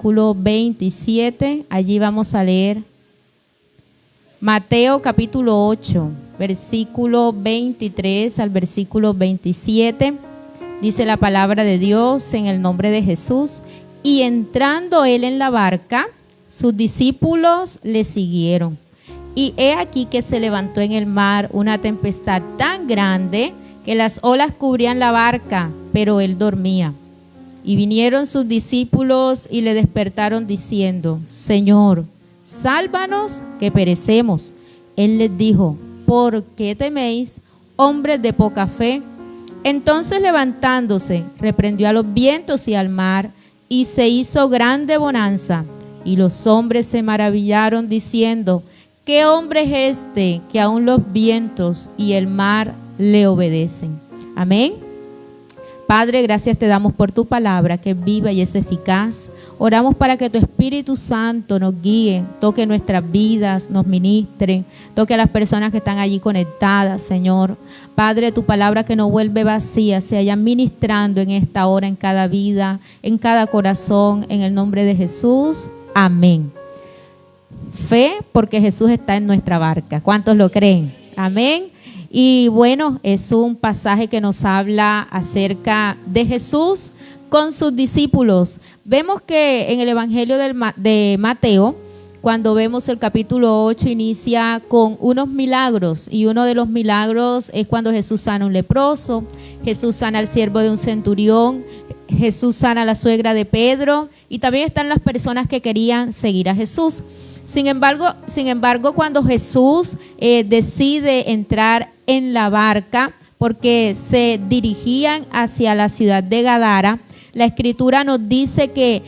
versículo 27. Allí vamos a leer Mateo capítulo 8, versículo 23 al versículo 27. Dice la palabra de Dios en el nombre de Jesús. Y entrando él en la barca, sus discípulos le siguieron. Y he aquí que se levantó en el mar una tempestad tan grande que las olas cubrían la barca, pero él dormía. Y vinieron sus discípulos y le despertaron diciendo: Señor, sálvanos que perecemos. Él les dijo: ¿por qué teméis, hombres de poca fe? Entonces levantándose, reprendió a los vientos y al mar, y se hizo grande bonanza. Y los hombres se maravillaron diciendo: ¿qué hombre es este que aun los vientos y el mar le obedecen? Amén. Padre, gracias te damos por tu palabra que es viva y es eficaz. Oramos para que tu Espíritu Santo nos guíe, toque nuestras vidas, nos ministre, toque a las personas que están allí conectadas, Señor. Padre, tu palabra que no vuelve vacía, se vaya ministrando en esta hora, en cada vida, en cada corazón, en el nombre de Jesús. Amén. Fe, porque Jesús está en nuestra barca. ¿Cuántos lo creen? Amén. Y bueno, es un pasaje que nos habla acerca de Jesús con sus discípulos. Vemos que en el Evangelio de Mateo, cuando vemos el capítulo 8, inicia con unos milagros. Y uno de los milagros es cuando Jesús sana a un leproso, Jesús sana al siervo de un centurión, Jesús sana a la suegra de Pedro, y también están las personas que querían seguir a Jesús. Sin embargo, cuando Jesús decide entrar en la barca, porque se dirigían hacia la ciudad de Gadara, la Escritura nos dice que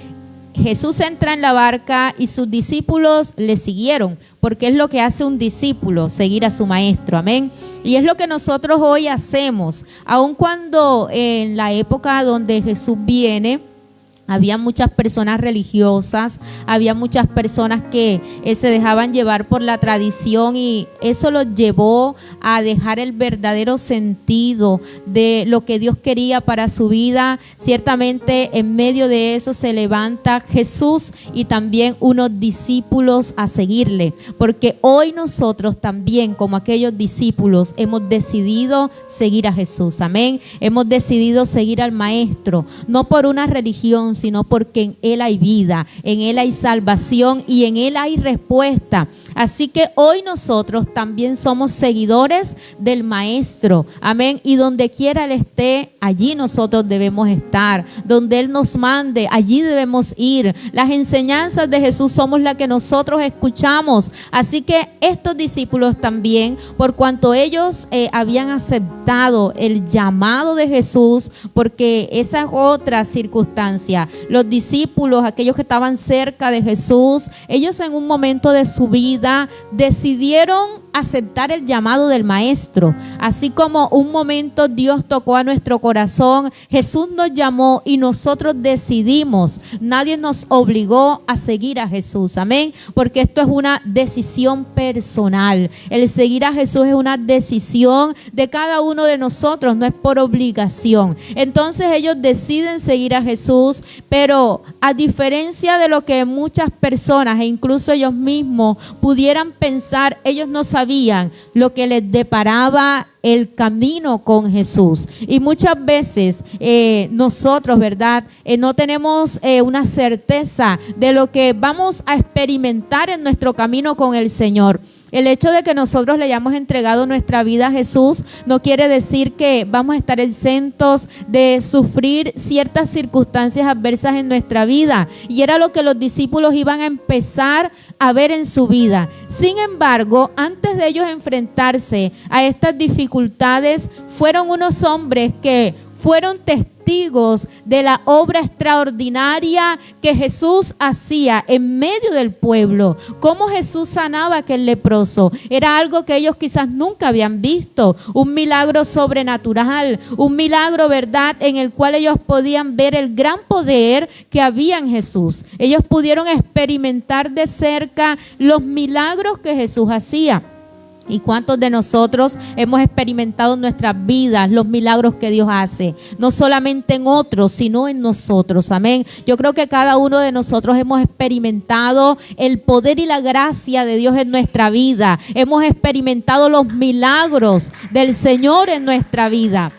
Jesús entra en la barca y sus discípulos le siguieron, porque es lo que hace un discípulo, seguir a su maestro, amén. Y es lo que nosotros hoy hacemos, aun cuando en la época donde Jesús viene, había muchas personas religiosas, había muchas personas que se dejaban llevar por la tradición, y eso los llevó a dejar el verdadero sentido de lo que Dios quería para su vida. Ciertamente en medio de eso se levanta Jesús y también unos discípulos a seguirle, porque hoy nosotros también, como aquellos discípulos, hemos decidido seguir a Jesús, amén. Hemos decidido seguir al Maestro, no por una religión, sino porque en Él hay vida, en Él hay salvación y en Él hay respuesta. Así que hoy nosotros también somos seguidores del Maestro, amén. Y donde quiera Él esté, allí nosotros debemos estar. Donde Él nos mande, allí debemos ir. Las enseñanzas de Jesús somos las que nosotros escuchamos. Así que estos discípulos también, por cuanto ellos habían aceptado el llamado de Jesús, porque esa es otra circunstancia. Los discípulos, aquellos que estaban cerca de Jesús, ellos en un momento de su vida decidieron aceptar el llamado del Maestro. Así como un momento Dios tocó a nuestro corazón, Jesús nos llamó y nosotros decidimos. Nadie nos obligó a seguir a Jesús, amén, porque esto es una decisión personal. El seguir a Jesús es una decisión de cada uno de nosotros, no es por obligación. Entonces ellos deciden seguir a Jesús, pero a diferencia de lo que muchas personas e incluso ellos mismos pudieran pensar, ellos no sabían lo que les deparaba el camino con Jesús. Y muchas veces nosotros, ¿verdad? No tenemos una certeza de lo que vamos a experimentar en nuestro camino con el Señor. El hecho de que nosotros le hayamos entregado nuestra vida a Jesús no quiere decir que vamos a estar exentos de sufrir ciertas circunstancias adversas en nuestra vida. Y era lo que los discípulos iban a empezar a ver en su vida. Sin embargo, antes de ellos enfrentarse a estas dificultades, fueron unos hombres que fueron testigos de la obra extraordinaria que Jesús hacía en medio del pueblo. Cómo Jesús sanaba a aquel leproso. Era algo que ellos quizás nunca habían visto. Un milagro sobrenatural. Un milagro, ¿verdad?, en el cual ellos podían ver el gran poder que había en Jesús. Ellos pudieron experimentar de cerca los milagros que Jesús hacía. ¿Y cuántos de nosotros hemos experimentado en nuestras vidas los milagros que Dios hace? No solamente en otros, sino en nosotros. Amén. Yo creo que cada uno de nosotros hemos experimentado el poder y la gracia de Dios en nuestra vida. Hemos experimentado los milagros del Señor en nuestra vida.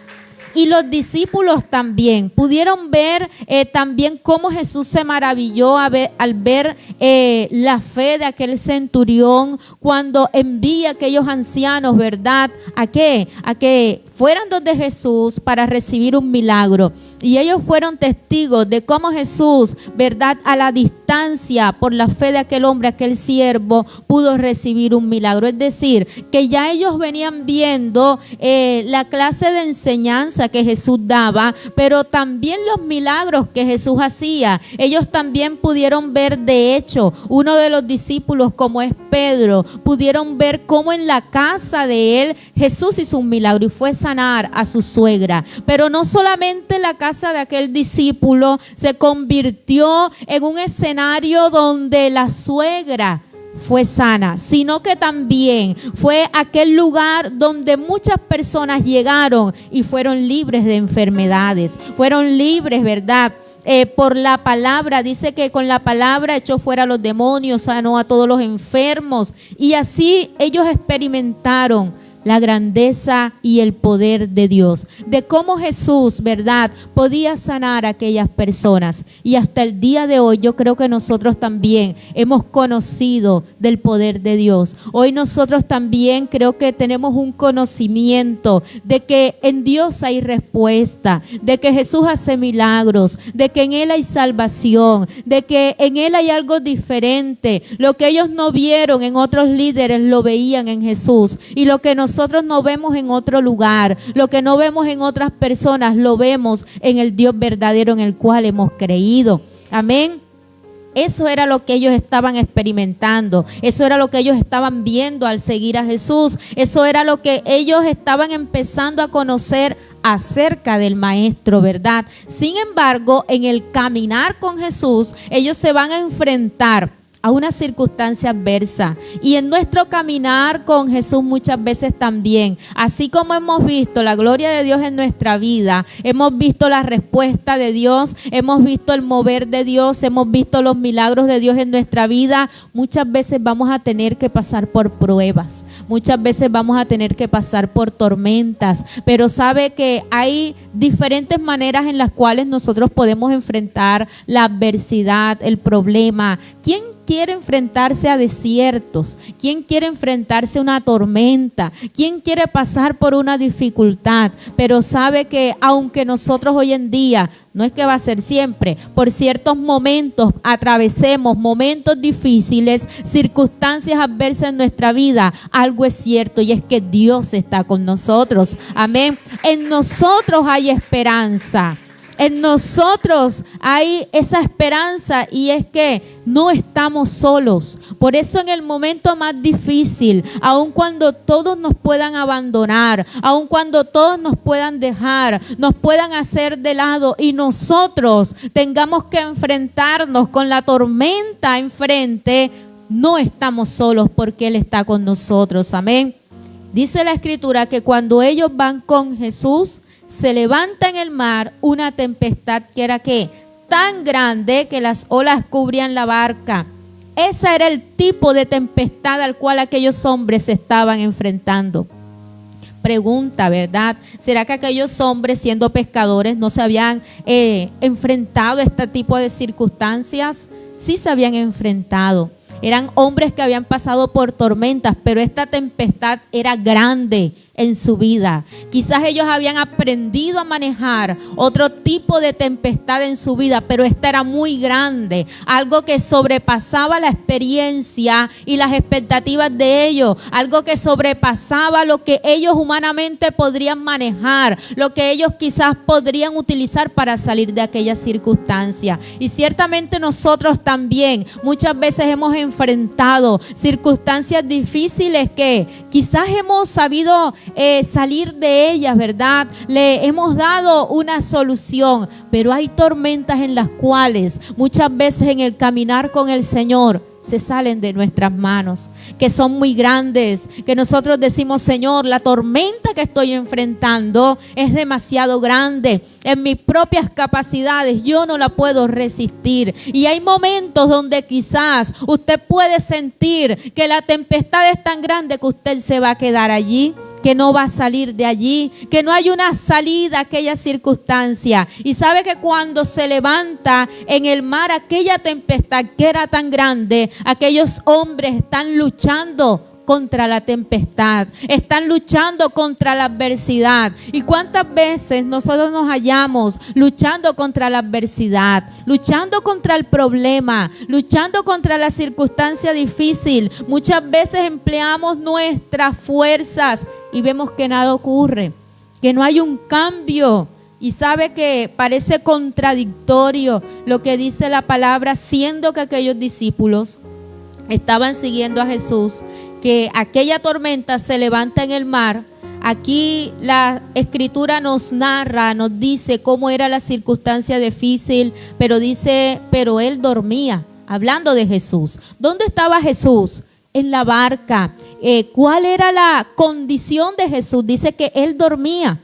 Y los discípulos también pudieron ver también cómo Jesús se maravilló al ver la fe de aquel centurión cuando envía a aquellos ancianos, ¿verdad? ¿A qué? A que fueran donde Jesús para recibir un milagro. Y ellos fueron testigos de cómo Jesús, ¿verdad? A la distancia, por la fe de aquel hombre, aquel siervo, pudo recibir un milagro. Es decir, que ya ellos venían viendo la clase de enseñanza que Jesús daba, pero también los milagros que Jesús hacía. Ellos también pudieron ver, de hecho, uno de los discípulos, como es Pedro, pudieron ver cómo en la casa de él Jesús hizo un milagro y fue sanar a su suegra. Pero no solamente la casa de aquel discípulo se convirtió en un escenario donde la suegra fue sana, sino que también fue aquel lugar donde muchas personas llegaron y fueron libres de enfermedades, fueron libres, ¿verdad? Por la palabra, dice que con la palabra echó fuera a los demonios, sanó a todos los enfermos, y así ellos experimentaron la grandeza y el poder de Dios, de cómo Jesús, ¿verdad?, podía sanar a aquellas personas. Y hasta el día de hoy yo creo que nosotros también hemos conocido del poder de Dios. Hoy nosotros también creo que tenemos un conocimiento de que en Dios hay respuesta, de que Jesús hace milagros, de que en Él hay salvación, de que en Él hay algo diferente. Lo que ellos no vieron en otros líderes lo veían en Jesús, y lo que nosotros no vemos en otro lugar, lo que no vemos en otras personas, lo vemos en el Dios verdadero en el cual hemos creído. Amén. Eso era lo que ellos estaban experimentando, eso era lo que ellos estaban viendo al seguir a Jesús, eso era lo que ellos estaban empezando a conocer acerca del Maestro, ¿verdad? Sin embargo, en el caminar con Jesús, ellos se van a enfrentar a una circunstancia adversa, y en nuestro caminar con Jesús muchas veces también, así como hemos visto la gloria de Dios en nuestra vida, hemos visto la respuesta de Dios, hemos visto el mover de Dios, hemos visto los milagros de Dios en nuestra vida, muchas veces vamos a tener que pasar por pruebas, muchas veces vamos a tener que pasar por tormentas, pero sabe que hay diferentes maneras en las cuales nosotros podemos enfrentar la adversidad, el problema. ¿Quién quiere enfrentarse a desiertos? ¿Quién quiere enfrentarse a una tormenta? ¿Quién quiere pasar por una dificultad? Pero sabe que aunque nosotros hoy en día, no es que va a ser siempre, por ciertos momentos atravesemos momentos difíciles, circunstancias adversas en nuestra vida, algo es cierto, y es que Dios está con nosotros. Amén. En nosotros hay esperanza. En nosotros hay esa esperanza, y es que no estamos solos. Por eso en el momento más difícil, aun cuando todos nos puedan abandonar, aun cuando todos nos puedan dejar, nos puedan hacer de lado y nosotros tengamos que enfrentarnos con la tormenta enfrente, no estamos solos porque Él está con nosotros. Amén. Dice la Escritura que cuando ellos van con Jesús, se levanta en el mar una tempestad que era ¿qué? Tan grande que las olas cubrían la barca. Ese era el tipo de tempestad al cual aquellos hombres se estaban enfrentando. Pregunta, ¿verdad? ¿Será que aquellos hombres, siendo pescadores, no se habían enfrentado a este tipo de circunstancias? Sí se habían enfrentado. Eran hombres que habían pasado por tormentas, pero esta tempestad era grande en su vida. Quizás ellos habían aprendido a manejar otro tipo de tempestad en su vida, pero esta era muy grande, algo que sobrepasaba la experiencia y las expectativas de ellos, algo que sobrepasaba lo que ellos humanamente podrían manejar, lo que ellos quizás podrían utilizar para salir de aquella circunstancia. Y ciertamente nosotros también muchas veces hemos enfrentado circunstancias difíciles que quizás hemos sabido salir de ellas, ¿verdad? Le hemos dado una solución, pero hay tormentas en las cuales muchas veces en el caminar con el Señor se salen de nuestras manos, que son muy grandes, que nosotros decimos, Señor, la tormenta que estoy enfrentando es demasiado grande, en mis propias capacidades yo no la puedo resistir. Y hay momentos donde quizás usted puede sentir que la tempestad es tan grande que usted se va a quedar allí, que no va a salir de allí, que no hay una salida a aquella circunstancia. Y sabe que cuando se levanta en el mar aquella tempestad que era tan grande, aquellos hombres están luchando contra la tempestad, están luchando contra la adversidad. ¿Y cuántas veces nosotros nos hallamos luchando contra la adversidad, luchando contra el problema, luchando contra la circunstancia difícil? Muchas veces empleamos nuestras fuerzas y vemos que nada ocurre, que no hay un cambio. Y sabe que parece contradictorio lo que dice la palabra, siendo que aquellos discípulos estaban siguiendo a Jesús, que aquella tormenta se levanta en el mar. Aquí la escritura nos narra, nos dice cómo era la circunstancia difícil, pero dice, pero él dormía, hablando de Jesús. ¿Dónde estaba Jesús? En la barca. ¿Cuál era la condición de Jesús? Dice que él dormía.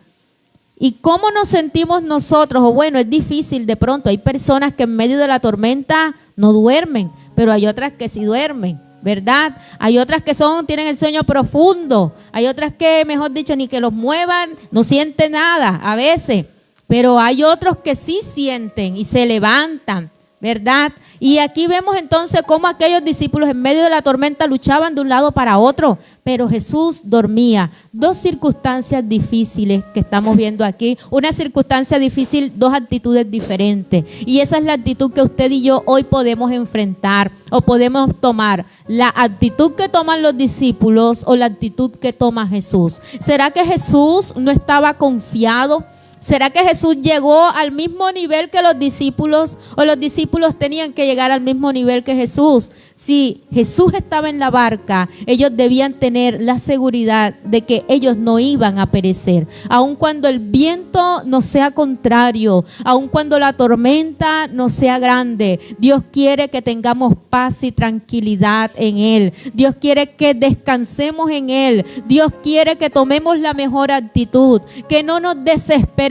¿Y cómo nos sentimos nosotros? O bueno, es difícil de pronto. Hay personas que en medio de la tormenta no duermen, pero hay otras que sí duermen, ¿verdad? Hay otras que tienen el sueño profundo. Hay otras que, mejor dicho, ni que los muevan, no sienten nada a veces. Pero hay otros que sí sienten y se levantan, ¿verdad? Y aquí vemos entonces cómo aquellos discípulos en medio de la tormenta luchaban de un lado para otro, pero Jesús dormía. Dos circunstancias difíciles que estamos viendo aquí. Una circunstancia difícil, dos actitudes diferentes. Y esa es la actitud que usted y yo hoy podemos enfrentar o podemos tomar. La actitud que toman los discípulos o la actitud que toma Jesús. ¿Será que Jesús no estaba confiado? ¿Será que Jesús llegó al mismo nivel que los discípulos o los discípulos tenían que llegar al mismo nivel que Jesús? Si Jesús estaba en la barca, ellos debían tener la seguridad de que ellos no iban a perecer. Aun cuando el viento no sea contrario, aun cuando la tormenta no sea grande, Dios quiere que tengamos paz y tranquilidad en Él. Dios quiere que descansemos en Él. Dios quiere que tomemos la mejor actitud, que no nos desesperemos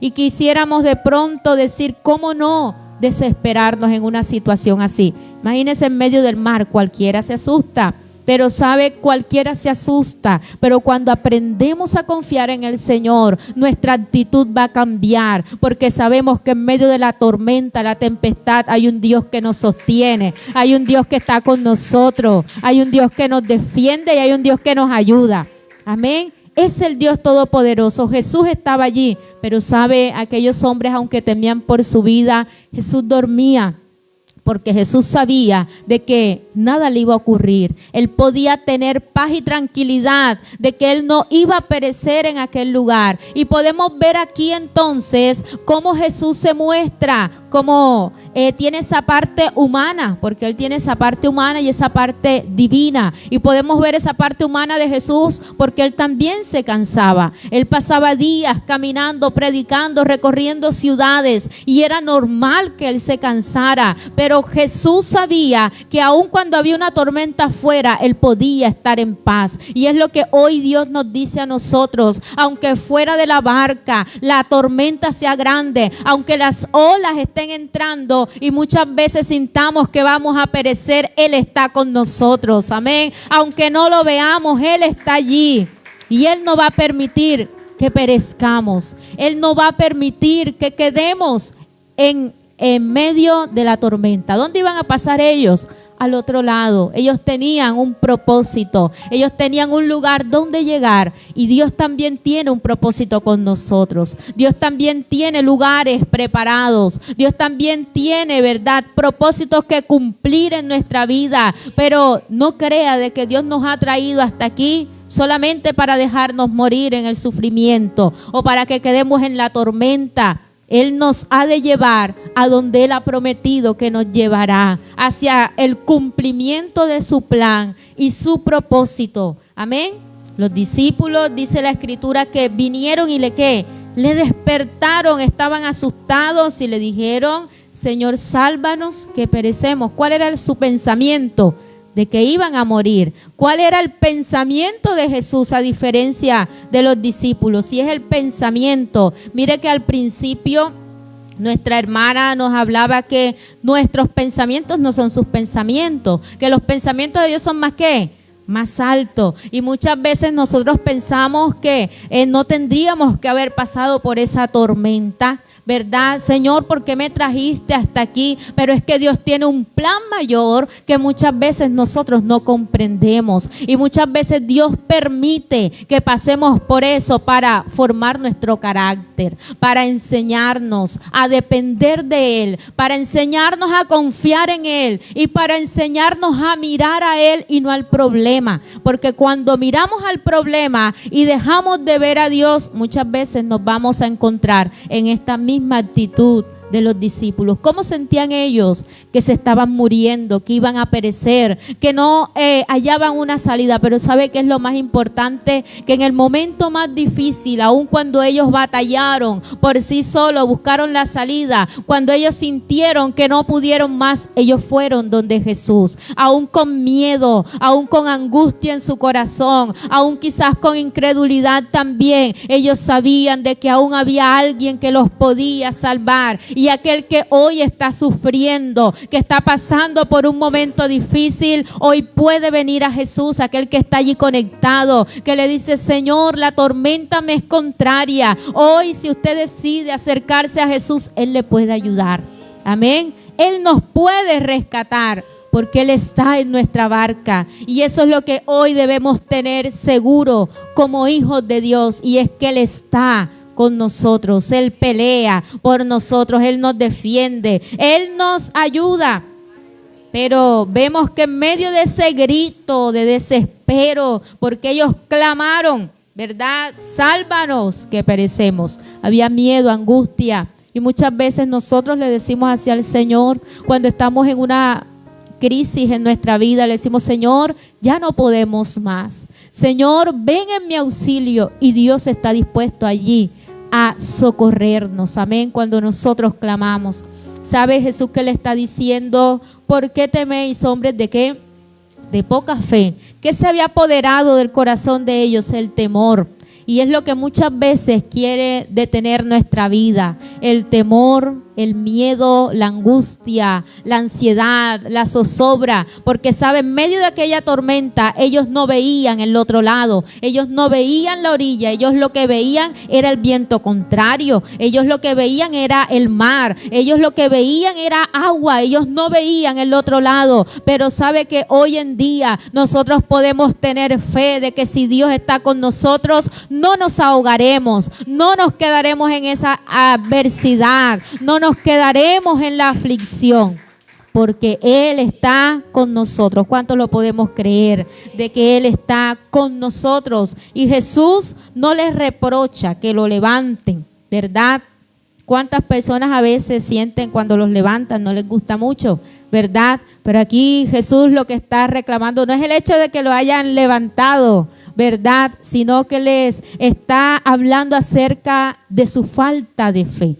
y quisiéramos de pronto decir, ¿cómo no desesperarnos en una situación así? Imagínense en medio del mar, cualquiera se asusta, pero sabe, cualquiera se asusta, pero cuando aprendemos a confiar en el Señor, nuestra actitud va a cambiar, porque sabemos que en medio de la tormenta, la tempestad, hay un Dios que nos sostiene, hay un Dios que está con nosotros, hay un Dios que nos defiende y hay un Dios que nos ayuda. Amén. Es el Dios todopoderoso. Jesús estaba allí, pero sabe, aquellos hombres, aunque temían por su vida, Jesús dormía, porque Jesús sabía de que nada le iba a ocurrir. Él podía tener paz y tranquilidad de que él no iba a perecer en aquel lugar. Y podemos ver aquí entonces cómo Jesús se muestra, cómo tiene esa parte humana, porque él tiene esa parte humana y esa parte divina. Y podemos ver esa parte humana de Jesús porque él también se cansaba. Él pasaba días caminando, predicando, recorriendo ciudades, y era normal que él se cansara, pero Jesús sabía que aun cuando había una tormenta afuera, él podía estar en paz. Y es lo que hoy Dios nos dice a nosotros: aunque fuera de la barca la tormenta sea grande, aunque las olas estén entrando y muchas veces sintamos que vamos a perecer, Él está con nosotros. Amén. Aunque no lo veamos, Él está allí y Él no va a permitir que perezcamos. Él no va a permitir que quedemos en medio de la tormenta. ¿Dónde iban a pasar ellos? Al otro lado. Ellos tenían un propósito, ellos tenían un lugar donde llegar, y Dios también tiene un propósito con nosotros. Dios también tiene lugares preparados. Dios también tiene, ¿verdad?, propósitos que cumplir en nuestra vida. Pero no crea de que Dios nos ha traído hasta aquí solamente para dejarnos morir en el sufrimiento o para que quedemos en la tormenta. Él nos ha de llevar a donde Él ha prometido que nos llevará, hacia el cumplimiento de su plan y su propósito. Amén. Los discípulos, dice la Escritura, que vinieron y le despertaron, estaban asustados y le dijeron: Señor, sálvanos que perecemos. ¿Cuál era su pensamiento? De que iban a morir. ¿Cuál era el pensamiento de Jesús a diferencia de los discípulos? Y es el pensamiento. Mire que al principio nuestra hermana nos hablaba que nuestros pensamientos no son sus pensamientos, que los pensamientos de Dios son más que más altos. Y muchas veces nosotros pensamos que no tendríamos que haber pasado por esa tormenta, ¿verdad? Señor, ¿por qué me trajiste hasta aquí? Pero es que Dios tiene un plan mayor que muchas veces nosotros no comprendemos. Y muchas veces Dios permite que pasemos por eso para formar nuestro carácter, para enseñarnos a depender de Él, para enseñarnos a confiar en Él y para enseñarnos a mirar a Él y no al problema. Porque cuando miramos al problema y dejamos de ver a Dios, muchas veces nos vamos a encontrar en esta misma actitud de los discípulos. ¿Cómo sentían ellos? Que se estaban muriendo, que iban a perecer, que no hallaban una salida. Pero ¿sabe qué es lo más importante? Que en el momento más difícil, aun cuando ellos batallaron por sí solos, buscaron la salida, cuando ellos sintieron que no pudieron más, ellos fueron donde Jesús, aun con miedo, aun con angustia en su corazón, aun quizás con incredulidad también. Ellos sabían de que aún había alguien que los podía salvar. Y aquel que hoy está sufriendo, que está pasando por un momento difícil, hoy puede venir a Jesús. Aquel que está allí conectado, que le dice: Señor, la tormenta me es contraria. Hoy, si usted decide acercarse a Jesús, Él le puede ayudar. Amén. Él nos puede rescatar, porque Él está en nuestra barca. Y eso es lo que hoy debemos tener seguro como hijos de Dios, y es que Él está con nosotros. Él pelea por nosotros, Él nos defiende, Él nos ayuda. Pero vemos que en medio de ese grito de desespero, porque ellos clamaron, ¿verdad? Sálvanos que perecemos. Había miedo, angustia. Y muchas veces nosotros le decimos hacia el Señor, cuando estamos en una crisis en nuestra vida, le decimos: Señor, ya no podemos más. Señor, ven en mi auxilio. Y Dios está dispuesto allí a socorrernos. Amén. Cuando nosotros clamamos, ¿sabe Jesús que le está diciendo? ¿Por qué teméis, hombres de qué? De poca fe. ¿Qué se había apoderado del corazón de ellos? El temor. Y es lo que muchas veces quiere detener nuestra vida: el temor, el miedo, la angustia, la ansiedad, la zozobra. Porque saben, en medio de aquella tormenta ellos no veían el otro lado, ellos no veían la orilla, ellos lo que veían era el viento contrario, ellos lo que veían era el mar, ellos lo que veían era agua, ellos no veían el otro lado. Pero sabe que hoy en día nosotros podemos tener fe de que si Dios está con nosotros, no nos ahogaremos, no nos quedaremos en esa adversidad, no nos quedaremos en la aflicción, porque Él está con nosotros. ¿Cuántos lo podemos creer de que Él está con nosotros? Y Jesús no les reprocha que lo levanten, ¿verdad? ¿Cuántas personas a veces sienten cuando los levantan no les gusta mucho, verdad? Pero aquí Jesús lo que está reclamando no es el hecho de que lo hayan levantado, ¿verdad? Sino que les está hablando acerca de su falta de fe.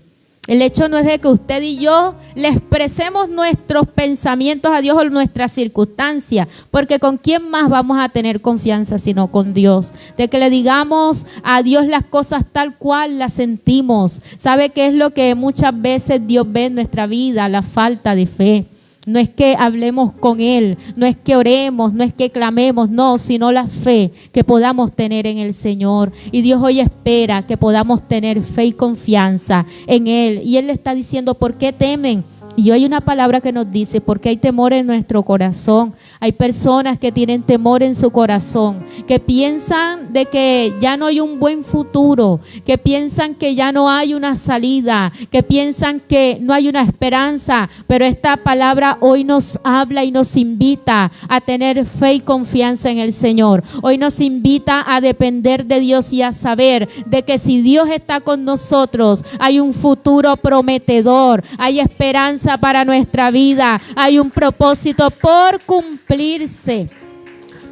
El hecho no es de que usted y yo le expresemos nuestros pensamientos a Dios o nuestras circunstancias, porque ¿con quién más vamos a tener confianza sino con Dios? De que le digamos a Dios las cosas tal cual las sentimos. ¿Sabe qué es lo que muchas veces Dios ve en nuestra vida? La falta de fe. No es que hablemos con Él, no es que oremos, no es que clamemos, no, sino la fe que podamos tener en el Señor. Y Dios hoy espera que podamos tener fe y confianza en Él. Y Él le está diciendo: ¿por qué temen? Y hoy hay una palabra que nos dice: porque hay temor en nuestro corazón. Hay personas que tienen temor en su corazón, que piensan de que ya no hay un buen futuro, que piensan que ya no hay una salida, que piensan que no hay una esperanza. Pero esta palabra hoy nos habla y nos invita a tener fe y confianza en el Señor. Hoy nos invita a depender de Dios y a saber de que si Dios está con nosotros, hay un futuro prometedor, hay esperanza para nuestra vida, hay un propósito por cumplirse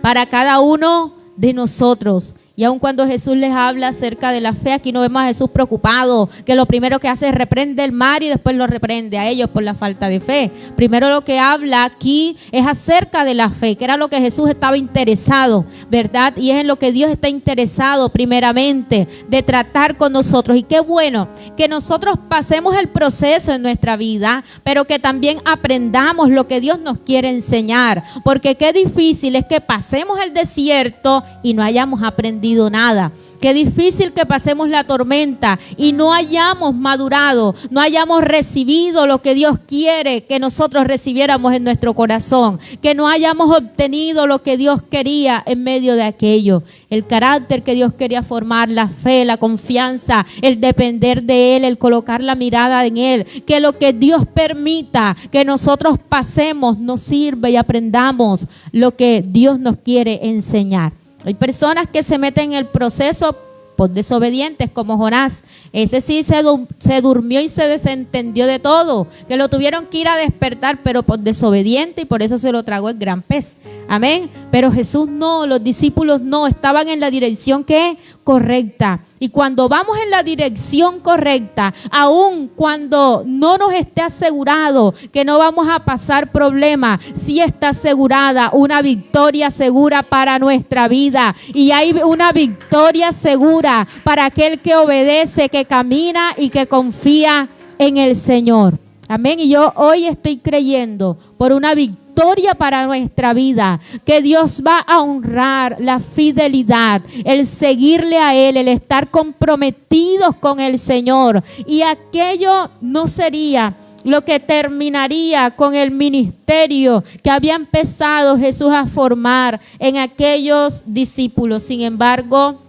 para cada uno de nosotros. Y aun cuando Jesús les habla acerca de la fe, aquí no vemos a Jesús preocupado, que lo primero que hace es reprende el mar y después lo reprende a ellos por la falta de fe. Primero lo que habla aquí es acerca de la fe, que era lo que Jesús estaba interesado, ¿verdad? Y es en lo que Dios está interesado primeramente, de tratar con nosotros. Y qué bueno que nosotros pasemos el proceso en nuestra vida, pero que también aprendamos lo que Dios nos quiere enseñar. Porque qué difícil es que pasemos el desierto y no hayamos aprendido nada. Qué difícil que pasemos la tormenta y no hayamos madurado, no hayamos recibido lo que Dios quiere que nosotros recibiéramos en nuestro corazón, que no hayamos obtenido lo que Dios quería en medio de aquello. El carácter que Dios quería formar, la fe, la confianza, el depender de Él, el colocar la mirada en Él, que lo que Dios permita que nosotros pasemos nos sirva y aprendamos lo que Dios nos quiere enseñar. Hay personas que se meten en el proceso por desobedientes, como Jonás. Ese sí se durmió y se desentendió de todo, que lo tuvieron que ir a despertar, pero por desobediente, y por eso se lo tragó el gran pez. Amén. Pero Jesús no, los discípulos no, estaban en la dirección que es correcta. Y cuando vamos en la dirección correcta, aun cuando no nos esté asegurado que no vamos a pasar problemas, sí está asegurada una victoria segura para nuestra vida. Y hay una victoria segura para aquel que obedece, que camina y que confía en el Señor. Amén. Y yo hoy estoy creyendo por una victoria para nuestra vida, que Dios va a honrar la fidelidad, el seguirle a Él, el estar comprometidos con el Señor. Y aquello no sería lo que terminaría con el ministerio que había empezado Jesús a formar en aquellos discípulos. Sin embargo,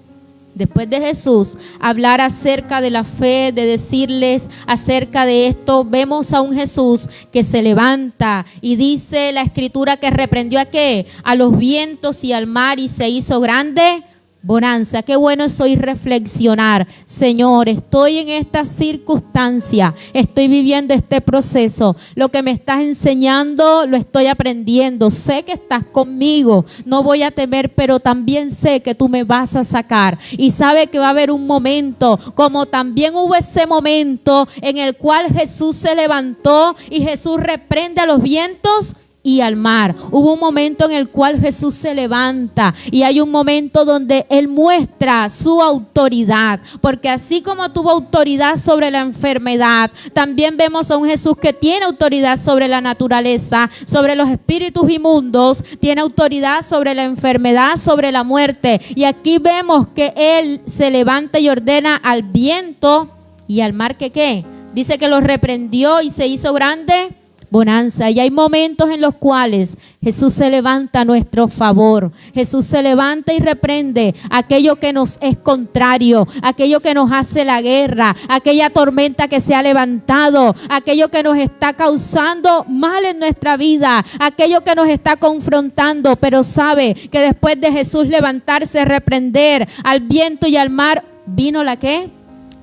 después de Jesús hablar acerca de la fe, de decirles acerca de esto, vemos a un Jesús que se levanta y dice la Escritura que reprendió ¿a qué? A los vientos y al mar y se hizo grande bonanza. Qué bueno es hoy reflexionar. Señor, estoy en esta circunstancia, estoy viviendo este proceso. Lo que me estás enseñando lo estoy aprendiendo. Sé que estás conmigo, no voy a temer, pero también sé que tú me vas a sacar. Y sabe que va a haber un momento, como también hubo ese momento en el cual Jesús se levantó y Jesús reprende a los vientos y al mar. Hubo un momento en el cual Jesús se levanta y hay un momento donde Él muestra su autoridad, porque así como tuvo autoridad sobre la enfermedad, también vemos a un Jesús que tiene autoridad sobre la naturaleza, sobre los espíritus inmundos, tiene autoridad sobre la enfermedad, sobre la muerte. Y aquí vemos que Él se levanta y ordena al viento y al mar que ¿qué? Dice que los reprendió y se hizo grande bonanza. Y hay momentos en los cuales Jesús se levanta a nuestro favor. Jesús se levanta y reprende aquello que nos es contrario, aquello que nos hace la guerra, aquella tormenta que se ha levantado, aquello que nos está causando mal en nuestra vida, aquello que nos está confrontando. Pero sabe que después de Jesús levantarse, reprender al viento y al mar, vino la ¿qué?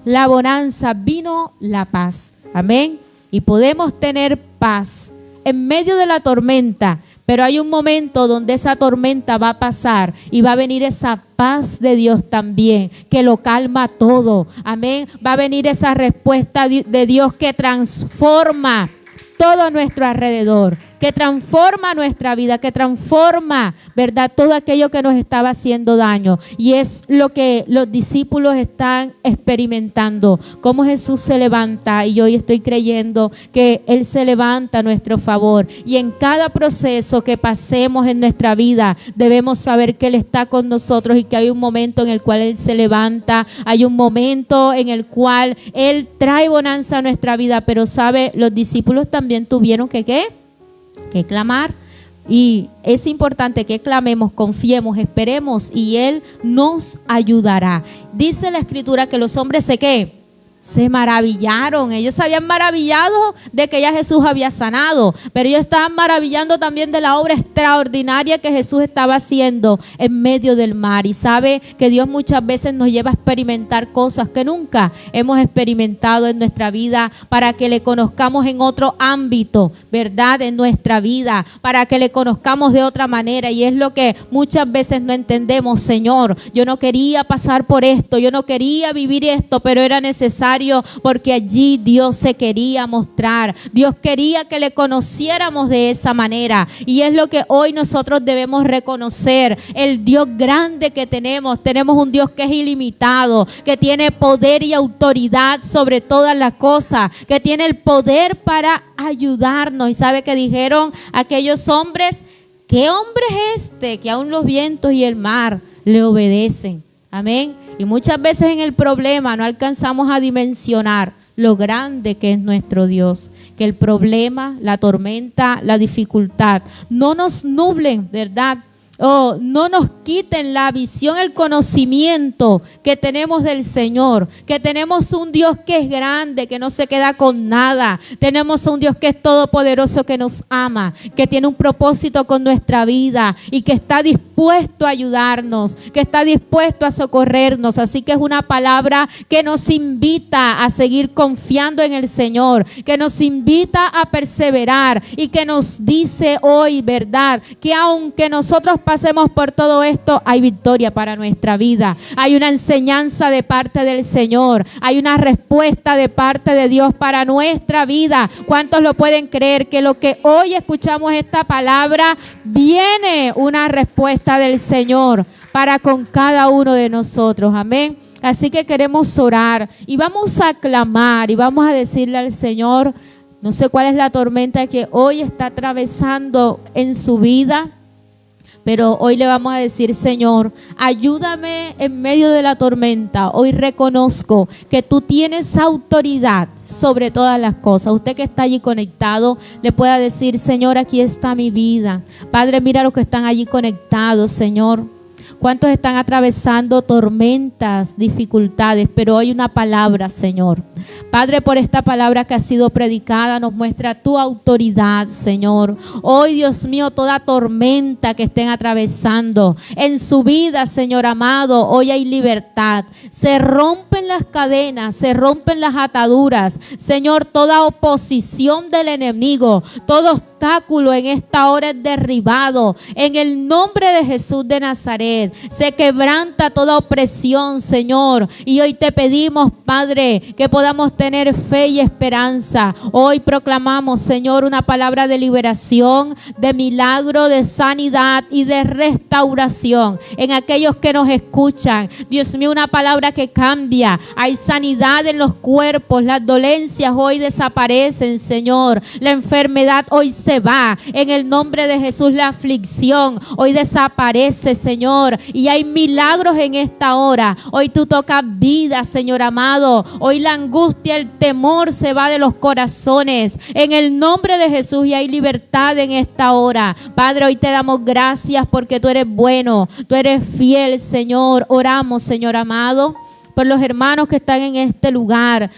La bonanza, vino la paz. Amén. Y podemos tener paz en medio de la tormenta, pero hay un momento donde esa tormenta va a pasar y va a venir esa paz de Dios también, que lo calma todo. Amén. Va a venir esa respuesta de Dios que transforma todo a nuestro alrededor, que transforma nuestra vida, que transforma, ¿verdad?, todo aquello que nos estaba haciendo daño. Y es lo que los discípulos están experimentando, cómo Jesús se levanta. Y hoy estoy creyendo que Él se levanta a nuestro favor. Y en cada proceso que pasemos en nuestra vida, debemos saber que Él está con nosotros y que hay un momento en el cual Él se levanta, hay un momento en el cual Él trae bonanza a nuestra vida. Pero, ¿sabe? Los discípulos también tuvieron que, ¿qué? Que clamar, y es importante que clamemos, confiemos, esperemos y Él nos ayudará. Dice la Escritura que los hombres se maravillaron. Ellos se habían maravillado de que ya Jesús había sanado, pero ellos estaban maravillando también de la obra extraordinaria que Jesús estaba haciendo en medio del mar. Y sabe que Dios muchas veces nos lleva a experimentar cosas que nunca hemos experimentado en nuestra vida, para que le conozcamos en otro ámbito, ¿verdad? En nuestra vida, para que le conozcamos de otra manera. Y es lo que muchas veces no entendemos. Señor, yo no quería pasar por esto, yo no quería vivir esto, pero era necesario, porque allí Dios se quería mostrar. Dios quería que le conociéramos de esa manera, y es lo que hoy nosotros debemos reconocer: el Dios grande que tenemos. Tenemos un Dios que es ilimitado, que tiene poder y autoridad sobre todas las cosas, que tiene el poder para ayudarnos. Y sabe que dijeron aquellos hombres: ¿qué hombre es este que aún los vientos y el mar le obedecen? Amén. Y muchas veces en el problema no alcanzamos a dimensionar lo grande que es nuestro Dios. Que el problema, la tormenta, la dificultad no nos nublen, ¿verdad? No nos quiten la visión, el conocimiento que tenemos del Señor, que tenemos un Dios que es grande, que no se queda con nada. Tenemos un Dios que es todopoderoso, que nos ama, que tiene un propósito con nuestra vida y que está dispuesto a ayudarnos, que está dispuesto a socorrernos. Así que es una palabra que nos invita a seguir confiando en el Señor, que nos invita a perseverar, y que nos dice hoy, ¿verdad?, que aunque nosotros pasemos por todo esto, hay victoria para nuestra vida. Hay una enseñanza de parte del Señor, hay una respuesta de parte de Dios para nuestra vida. ¿Cuántos lo pueden creer? Que lo que hoy escuchamos esta palabra, viene una respuesta del Señor para con cada uno de nosotros. Amén. Así que queremos orar y vamos a clamar y vamos a decirle al Señor: no sé cuál es la tormenta que hoy está atravesando en su vida, pero hoy le vamos a decir: Señor, ayúdame en medio de la tormenta. Hoy reconozco que tú tienes autoridad sobre todas las cosas. Usted que está allí conectado, le pueda decir: Señor, aquí está mi vida. Padre, mira los que están allí conectados, Señor. ¿Cuántos están atravesando tormentas, dificultades? Pero hoy una palabra, Señor. Padre, por esta palabra que ha sido predicada, nos muestra tu autoridad, Señor. Hoy, Dios mío, toda tormenta que estén atravesando en su vida, Señor amado, hoy hay libertad. Se rompen las cadenas, se rompen las ataduras. Señor, toda oposición del enemigo, todo obstáculo en esta hora es derribado. En el nombre de Jesús de Nazaret, se quebranta toda opresión, Señor. Y hoy te pedimos, Padre, que podamos tener fe y esperanza. Hoy proclamamos, Señor, una palabra de liberación, de milagro, de sanidad y de restauración en aquellos que nos escuchan. Dios mío, una palabra que cambia. Hay sanidad en los cuerpos, las dolencias hoy desaparecen, Señor. La enfermedad hoy se va. En el nombre de Jesús, la aflicción hoy desaparece, Señor. Y hay milagros en esta hora. Hoy tú tocas vida, Señor amado. Hoy la angustia, el temor se va de los corazones. En el nombre de Jesús, y hay libertad en esta hora. Padre, hoy te damos gracias porque tú eres bueno, tú eres fiel, Señor. Oramos, Señor amado, por los hermanos que están en este lugar.